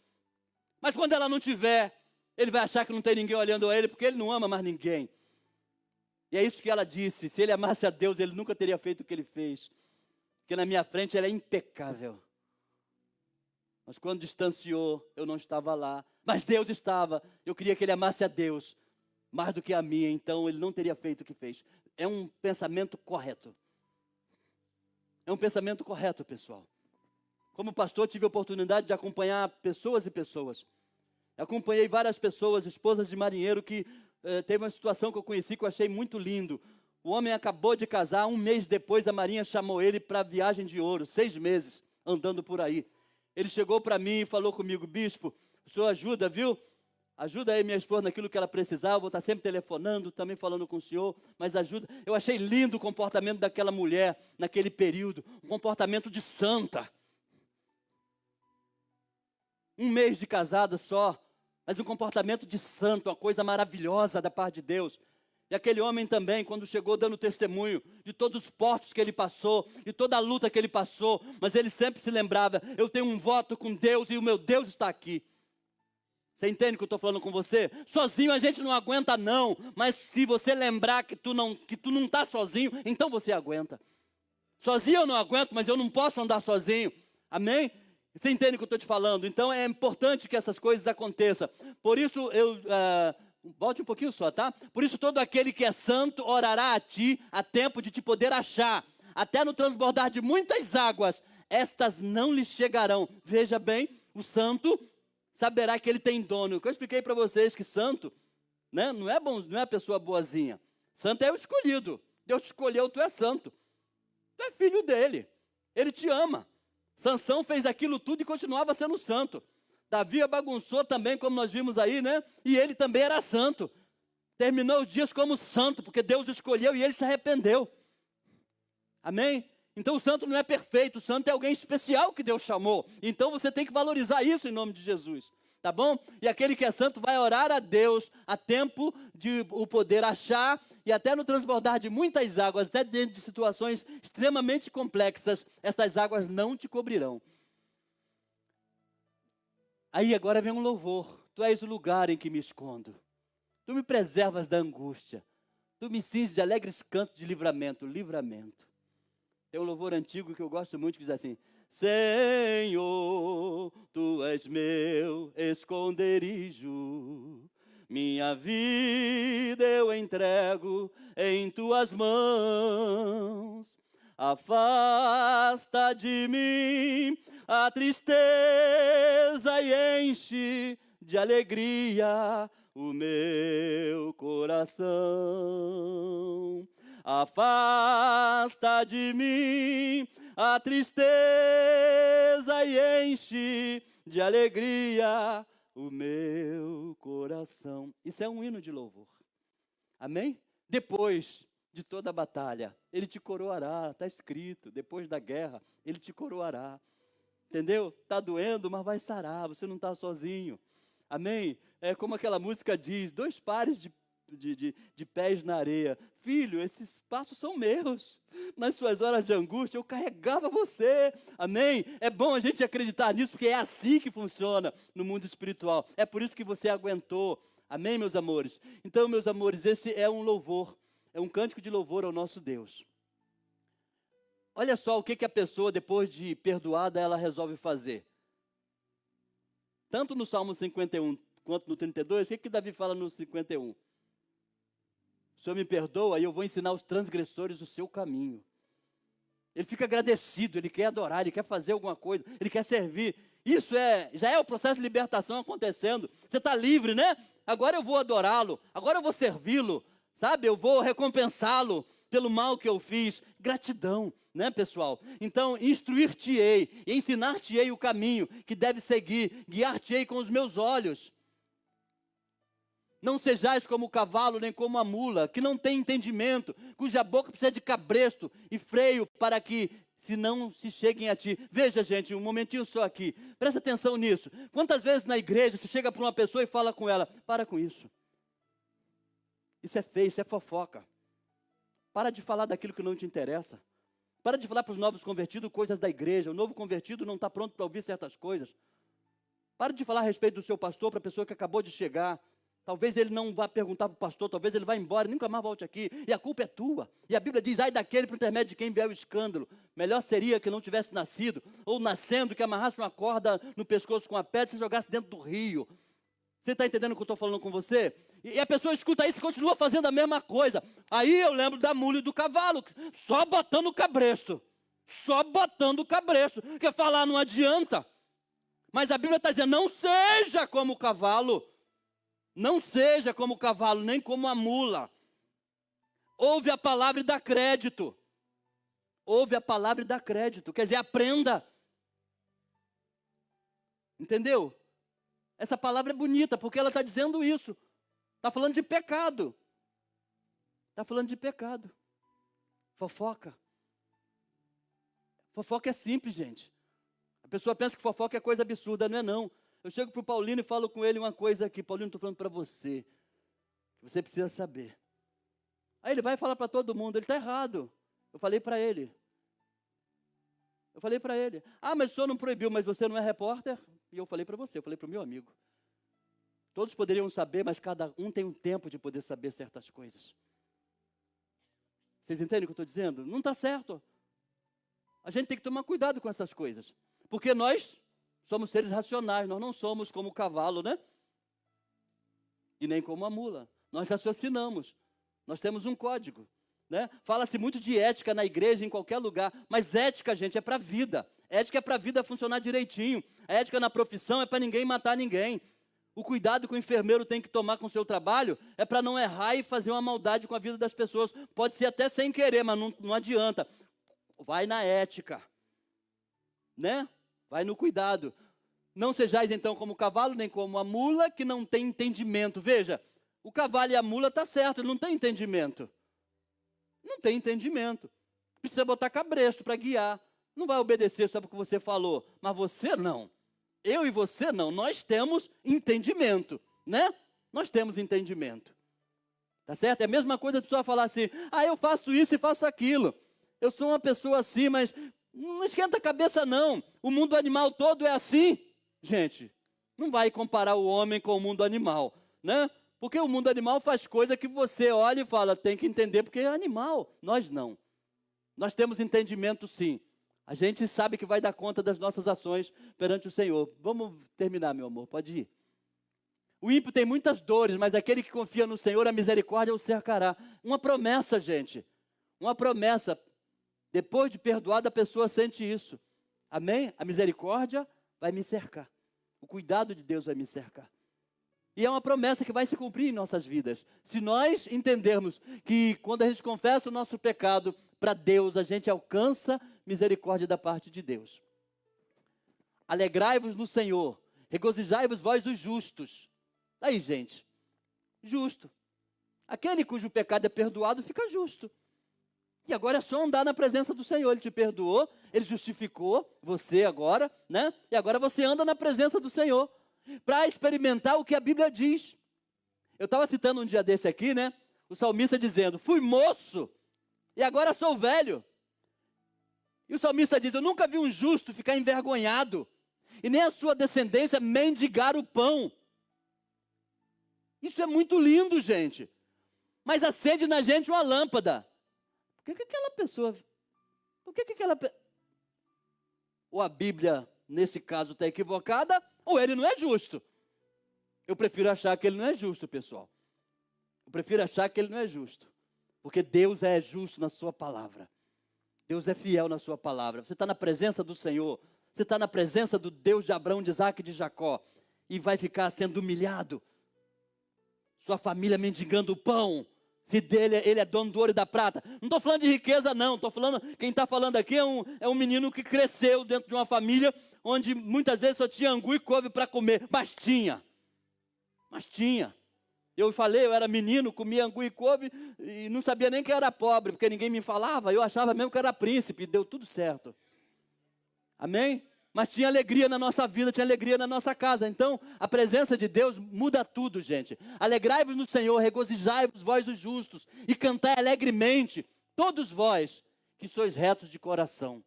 Mas quando ela não estiver, ele vai achar que não tem ninguém olhando a ele, porque ele não ama mais ninguém. E é isso que ela disse, se ele amasse a Deus, ele nunca teria feito o que ele fez. Porque na minha frente ela é impecável. Mas quando distanciou, eu não estava lá. Mas Deus estava, eu queria que ele amasse a Deus mais do que a minha, então ele não teria feito o que fez. É um pensamento correto. É um pensamento correto, pessoal. Como pastor, tive a oportunidade de acompanhar pessoas e pessoas. Acompanhei várias pessoas, esposas de marinheiro, que teve uma situação que eu conheci que eu achei muito lindo. O homem acabou de casar, um mês depois a marinha chamou ele para a viagem de ouro, 6 meses, andando por aí. Ele chegou para mim e falou comigo, bispo, o senhor ajuda, viu? Ajuda aí minha esposa naquilo que ela precisar, eu vou estar sempre telefonando, também falando com o senhor, mas ajuda. Eu achei lindo o comportamento daquela mulher naquele período, um comportamento de santa. Um mês de casada só, mas um comportamento de santo, uma coisa maravilhosa da parte de Deus. E aquele homem também, quando chegou dando testemunho de todos os portos que ele passou, de toda a luta que ele passou, mas ele sempre se lembrava, eu tenho um voto com Deus e o meu Deus está aqui. Você entende o que eu estou falando com você? Sozinho a gente não aguenta não, mas se você lembrar que tu não está sozinho, então você aguenta. Sozinho eu não aguento, mas eu não posso andar sozinho. Amém? Você entende o que eu estou te falando? Então é importante que essas coisas aconteçam. Por isso volte um pouquinho só, tá? Por isso todo aquele que é santo orará a ti a tempo de te poder achar. Até no transbordar de muitas águas, estas não lhe chegarão. Veja bem, o santo saberá que ele tem dono. Eu expliquei para vocês que santo, né, não é bom, não é a pessoa boazinha. Santo é o escolhido. Deus te escolheu, tu é santo. Tu é filho dele. Ele te ama. Sansão fez aquilo tudo e continuava sendo santo. Davi bagunçou também, como nós vimos aí, né? E ele também era santo. Terminou os dias como santo, porque Deus o escolheu e ele se arrependeu. Amém? Então o santo não é perfeito, o santo é alguém especial que Deus chamou. Então você tem que valorizar isso em nome de Jesus. Tá bom? E aquele que é santo vai orar a Deus a tempo de o poder achar e até no transbordar de muitas águas, até dentro de situações extremamente complexas, estas águas não te cobrirão. Aí agora vem um louvor. Tu és o lugar em que me escondo. Tu me preservas da angústia. Tu me cinges de alegres cantos de livramento. Livramento. Tem um louvor antigo que eu gosto muito que diz assim: Senhor, Tu és meu esconderijo. Minha vida eu entrego em Tuas mãos. Afasta de mim a tristeza e enche de alegria o meu coração. Afasta de mim a tristeza e enche de alegria o meu coração. Isso é um hino de louvor. Amém? Depois de toda a batalha, Ele te coroará, está escrito. Depois da guerra, Ele te coroará. Entendeu? Está doendo, mas vai sarar, você não está sozinho. Amém? É como aquela música diz, 2 pares de pés na areia. Filho, esses passos são meus. Nas suas horas de angústia, eu carregava você. Amém? É bom a gente acreditar nisso, porque é assim que funciona no mundo espiritual. É por isso que você aguentou. Amém, meus amores? Então, meus amores, esse é um louvor. É um cântico de louvor ao nosso Deus. Olha só o que a pessoa, depois de perdoada, ela resolve fazer. Tanto no Salmo 51 quanto no 32, o que Davi fala no 51? O Senhor me perdoa e eu vou ensinar os transgressores o seu caminho. Ele fica agradecido, ele quer adorar, ele quer fazer alguma coisa, ele quer servir. Isso já é o processo de libertação acontecendo. Você está livre, né? Agora eu vou adorá-lo, agora eu vou servi-lo, sabe? Eu vou recompensá-lo pelo mal que eu fiz. Gratidão, né, pessoal? Então, instruir-te-ei, ensinar-te-ei o caminho que deve seguir, guiar-te-ei com os meus olhos. Não sejais como o cavalo, nem como a mula, que não tem entendimento, cuja boca precisa de cabresto e freio para que se não se cheguem a ti. Veja, gente, um momentinho só aqui. Presta atenção nisso. Quantas vezes na igreja você chega para uma pessoa e fala com ela, para com isso. Isso é feio, isso é fofoca. Para de falar daquilo que não te interessa. Para de falar para os novos convertidos coisas da igreja. O novo convertido não está pronto para ouvir certas coisas. Para de falar a respeito do seu pastor para a pessoa que acabou de chegar. Talvez ele não vá perguntar para o pastor, talvez ele vá embora e nunca mais volte aqui. E a culpa é tua. E a Bíblia diz, ai daquele por intermédio de quem vier o escândalo. Melhor seria que não tivesse nascido, ou nascendo, que amarrasse uma corda no pescoço com a pedra e se jogasse dentro do rio. Você está entendendo o que eu estou falando com você? E a pessoa escuta isso e continua fazendo a mesma coisa. Aí eu lembro da mula e do cavalo, só botando o cabresto. Só botando o cabresto. Porque falar não adianta. Mas a Bíblia está dizendo, não seja como o cavalo. Não seja como o cavalo, nem como a mula. Ouve a palavra e dá crédito. Ouve a palavra e dá crédito. Quer dizer, aprenda. Entendeu? Essa palavra é bonita, porque ela está dizendo isso. Está falando de pecado. Está falando de pecado. Fofoca. Fofoca é simples, gente. A pessoa pensa que fofoca é coisa absurda, não é não. Eu chego para o Paulino e falo com ele uma coisa aqui. Paulino, estou falando para você. Você precisa saber. Aí ele vai falar para todo mundo. Ele está errado. Eu falei para ele. Ah, mas o senhor não proibiu, mas você não é repórter? E eu falei para você, eu falei para o meu amigo. Todos poderiam saber, mas cada um tem um tempo de poder saber certas coisas. Vocês entendem o que eu estou dizendo? Não está certo. A gente tem que tomar cuidado com essas coisas. Porque nós somos seres racionais, nós não somos como o cavalo, né? E nem como a mula. Nós raciocinamos, nós temos um código, né? Fala-se muito de ética na igreja, em qualquer lugar, mas ética, gente, é para a vida. Ética é para a vida funcionar direitinho. A ética na profissão é para ninguém matar ninguém. O cuidado que o enfermeiro tem que tomar com o seu trabalho é para não errar e fazer uma maldade com a vida das pessoas. Pode ser até sem querer, mas não adianta. Vai na ética, né? Vai no cuidado. Não sejais então como o cavalo, nem como a mula, que não tem entendimento. Veja, o cavalo e a mula está certo, ele não tem entendimento. Não tem entendimento. Precisa botar cabresto para guiar. Não vai obedecer só porque você falou. Mas você não. Eu e você não. Nós temos entendimento, né? Nós temos entendimento. Tá certo? É a mesma coisa a pessoa falar assim, eu faço isso e faço aquilo. Eu sou uma pessoa assim, mas não esquenta a cabeça não. O mundo animal todo é assim. Gente, não vai comparar o homem com o mundo animal, né? Porque o mundo animal faz coisa que você olha e fala, tem que entender porque é animal. Nós não. Nós temos entendimento sim. A gente sabe que vai dar conta das nossas ações perante o Senhor. Vamos terminar, meu amor, pode ir. O ímpio tem muitas dores, mas aquele que confia no Senhor, a misericórdia o cercará. Uma promessa, gente. Uma promessa. Depois de perdoada, a pessoa sente isso. Amém? A misericórdia vai me cercar. O cuidado de Deus vai me cercar. E é uma promessa que vai se cumprir em nossas vidas. Se nós entendermos que quando a gente confessa o nosso pecado para Deus, a gente alcança misericórdia da parte de Deus. Alegrai-vos no Senhor, regozijai-vos vós os justos. Aí, gente, justo. Aquele cujo pecado é perdoado fica justo. E agora é só andar na presença do Senhor. Ele te perdoou, Ele justificou você agora, né? E agora você anda na presença do Senhor para experimentar o que a Bíblia diz. Eu estava citando um dia desse aqui, né? O salmista dizendo, fui moço e agora sou velho. E o salmista diz, eu nunca vi um justo ficar envergonhado e nem a sua descendência mendigar o pão. Isso é muito lindo, gente. Mas acende na gente uma lâmpada. Por que aquela pessoa... Ou a Bíblia, nesse caso, está equivocada, ou ele não é justo. Eu prefiro achar que ele não é justo, pessoal. Eu prefiro achar que ele não é justo. Porque Deus é justo na sua palavra. Deus é fiel na sua palavra. Você está na presença do Senhor. Você está na presença do Deus de Abraão, de Isaac e de Jacó. E vai ficar sendo humilhado. Sua família mendigando o pão. Se dele, ele é dono do ouro e da prata. Não estou falando de riqueza, não. Quem está falando aqui é um menino que cresceu dentro de uma família onde muitas vezes só tinha angu e couve para comer. Mas tinha. Eu falei, eu era menino, comia angu e couve e não sabia nem que eu era pobre, porque ninguém me falava. Eu achava mesmo que eu era príncipe e deu tudo certo. Amém? Mas tinha alegria na nossa vida, tinha alegria na nossa casa. Então, a presença de Deus muda tudo, gente. Alegrai-vos no Senhor, regozijai-vos vós os justos, e cantai alegremente, todos vós que sois retos de coração.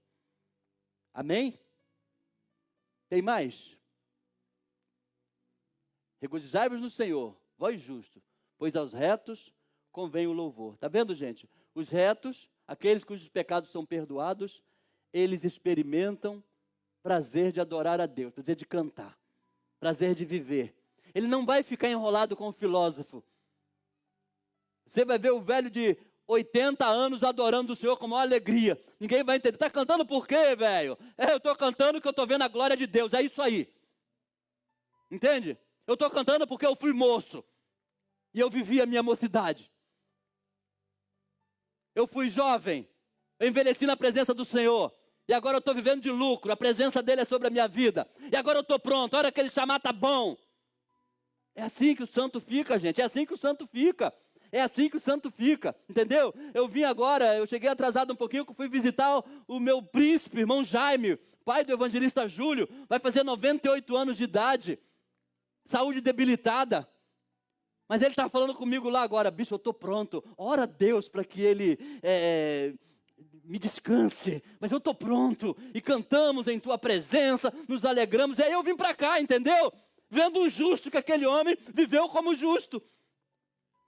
Amém? Tem mais? Regozijai-vos no Senhor, vós justos, pois aos retos convém o louvor. Está vendo, gente? Os retos, aqueles cujos pecados são perdoados, eles experimentam prazer de adorar a Deus, prazer de cantar, prazer de viver. Ele não vai ficar enrolado com o filósofo. Você vai ver o velho de 80 anos adorando o Senhor com maior alegria. Ninguém vai entender. Está cantando por quê, velho? Eu estou cantando porque eu estou vendo a glória de Deus. É isso aí. Entende? Eu estou cantando porque eu fui moço. E eu vivi a minha mocidade. Eu fui jovem. Eu envelheci na presença do Senhor. E agora eu estou vivendo de lucro, a presença dele é sobre a minha vida. E agora eu estou pronto, a hora que ele chamar tá bom. É assim que o santo fica, gente, é assim que o santo fica. É assim que o santo fica, entendeu? Eu vim agora, eu cheguei atrasado um pouquinho, que fui visitar o meu príncipe, irmão Jaime, pai do evangelista Júlio, vai fazer 98 anos de idade, saúde debilitada. Mas ele está falando comigo lá agora, bicho, eu estou pronto, ora a Deus para que ele... me descanse, mas eu estou pronto, e cantamos em tua presença, nos alegramos, e aí eu vim para cá, entendeu? Vendo um justo, que aquele homem viveu como justo,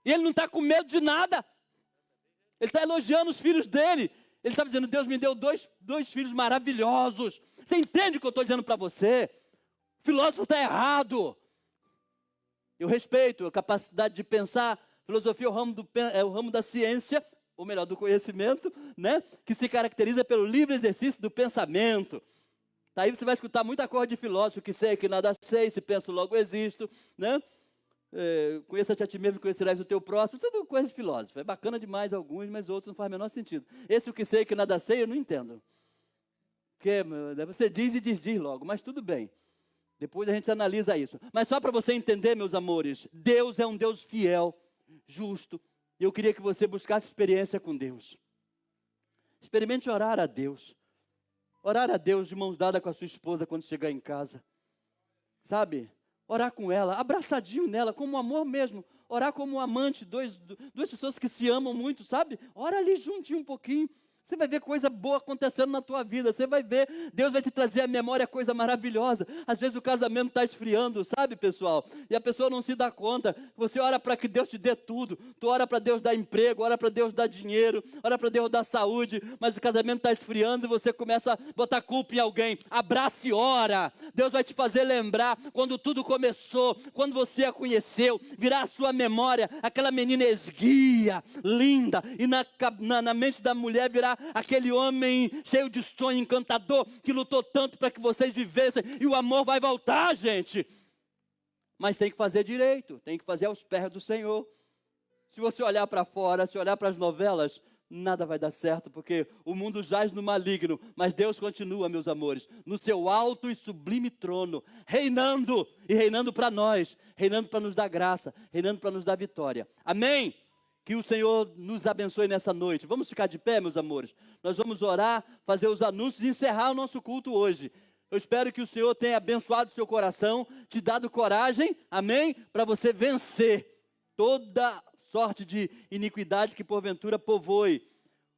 e ele não está com medo de nada, ele está elogiando os filhos dele, ele está dizendo, Deus me deu dois filhos maravilhosos, você entende o que eu estou dizendo para você? O filósofo está errado, eu respeito a capacidade de pensar, filosofia é o ramo da ciência, ou melhor, do conhecimento, né? Que se caracteriza pelo livre exercício do pensamento. Daí você vai escutar muita coisa de filósofo, que sei, que nada sei, se penso logo existo, né? Conheça-te a ti mesmo, conhecerás o teu próximo, tudo coisa de filósofo. É bacana demais alguns, mas outros não faz o menor sentido. Esse o que sei, que nada sei, eu não entendo. Porque você diz e desdiz logo, mas tudo bem. Depois a gente analisa isso. Mas só para você entender, meus amores, Deus é um Deus fiel, justo. E eu queria que você buscasse experiência com Deus. Experimente orar a Deus. Orar a Deus de mãos dadas com a sua esposa quando chegar em casa. Sabe? Orar com ela, abraçadinho nela, como um amor mesmo. Orar como um amante, duas pessoas que se amam muito, sabe? Ora ali juntinho um pouquinho. Você vai ver coisa boa acontecendo na tua vida. Você vai ver, Deus vai te trazer à memória coisa maravilhosa. Às vezes o casamento está esfriando, sabe, pessoal? E a pessoa não se dá conta. Você ora para que Deus te dê tudo. Tu ora para Deus dar emprego, ora para Deus dar dinheiro, ora para Deus dar saúde. Mas o casamento está esfriando e você começa a botar culpa em alguém. Abraça e ora. Deus vai te fazer lembrar quando tudo começou, quando você a conheceu. Virá a sua memória aquela menina esguia, linda. E na mente da mulher virá aquele homem cheio de sonho, encantador, que lutou tanto para que vocês vivessem, e o amor vai voltar, gente. Mas tem que fazer direito, tem que fazer aos pés do Senhor. Se você olhar para fora, se olhar para as novelas, nada vai dar certo, porque o mundo jaz no maligno, mas Deus continua, meus amores, no seu alto e sublime trono, reinando, e reinando para nós, reinando para nos dar graça, reinando para nos dar vitória. Amém? Que o Senhor nos abençoe nessa noite. Vamos ficar de pé, meus amores? Nós vamos orar, fazer os anúncios e encerrar o nosso culto hoje. Eu espero que o Senhor tenha abençoado o seu coração, te dado coragem, amém? Para você vencer toda sorte de iniquidade que porventura povoe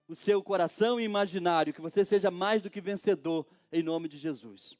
o seu coração e imaginário. Que você seja mais do que vencedor, em nome de Jesus.